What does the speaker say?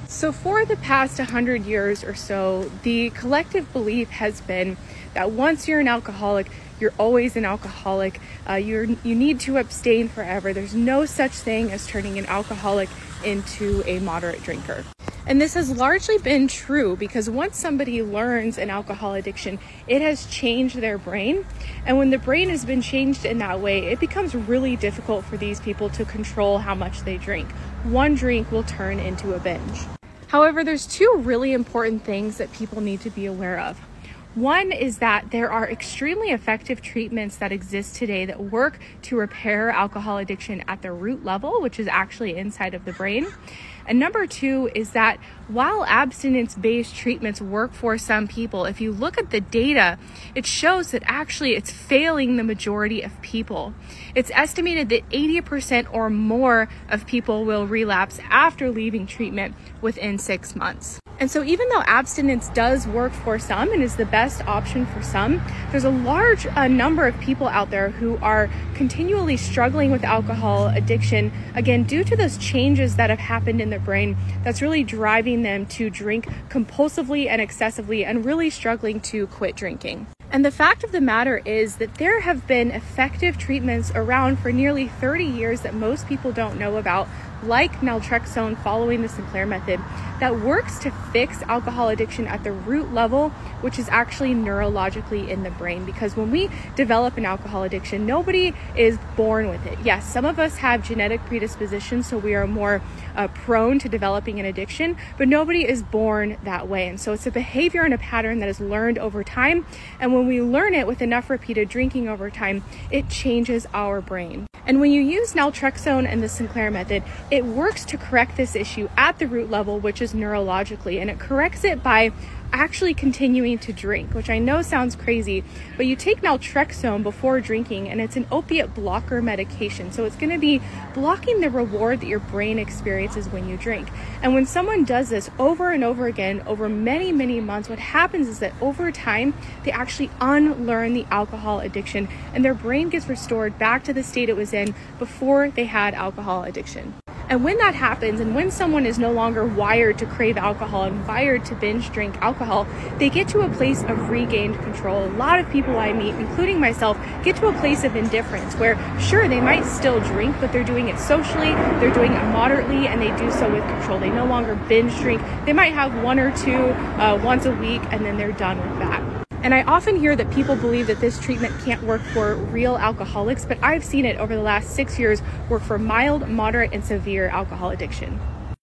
So for the past 100 years or so, the collective belief has been that once you're an alcoholic, you're always an alcoholic. You need to abstain forever. There's no such thing as turning an alcoholic into a moderate drinker. And this has largely been true because once somebody learns an alcohol addiction, it has changed their brain. And when the brain has been changed in that way, it becomes really difficult for these people to control how much they drink. One drink will turn into a binge. However, there's two really important things that people need to be aware of. One is that there are extremely effective treatments that exist today that work to repair alcohol addiction at the root level, which is actually inside of the brain. And number two is that while abstinence-based treatments work for some people, if you look at the data, it shows that actually it's failing the majority of people. It's estimated that 80% or more of people will relapse after leaving treatment within 6 months. And so even though abstinence does work for some and is the best option for some, there's a large number of people out there who are continually struggling with alcohol addiction, again, due to those changes that have happened in their brain that's really driving them to drink compulsively and excessively and really struggling to quit drinking. And the fact of the matter is that there have been effective treatments around for nearly 30 years that most people don't know about, like naltrexone following the Sinclair Method, that works to fix alcohol addiction at the root level, which is actually neurologically in the brain. Because when we develop an alcohol addiction, nobody is born with it. Yes, some of us have genetic predispositions, so we are more prone to developing an addiction, but nobody is born that way. And so it's a behavior and a pattern that is learned over time. And when we learn it with enough repeated drinking over time, it changes our brain. And when you use naltrexone and the Sinclair Method, it works to correct this issue at the root level, which is neurologically, and it corrects it by actually continuing to drink, which I know sounds crazy, but you take naltrexone before drinking and it's an opiate blocker medication. So it's going to be blocking the reward that your brain experiences when you drink. And when someone does this over and over again, over many, many months, what happens is that over time, they actually unlearn the alcohol addiction and their brain gets restored back to the state it was in before they had alcohol addiction. And when that happens, and when someone is no longer wired to crave alcohol and wired to binge drink alcohol, they get to a place of regained control. A lot of people I meet, including myself, get to a place of indifference where, sure, they might still drink, but they're doing it socially, they're doing it moderately, and they do so with control. They no longer binge drink. They might have one or two once a week, and then they're done with that. And I often hear that people believe that this treatment can't work for real alcoholics, but I've seen it over the last 6 years work for mild, moderate, and severe alcohol addiction.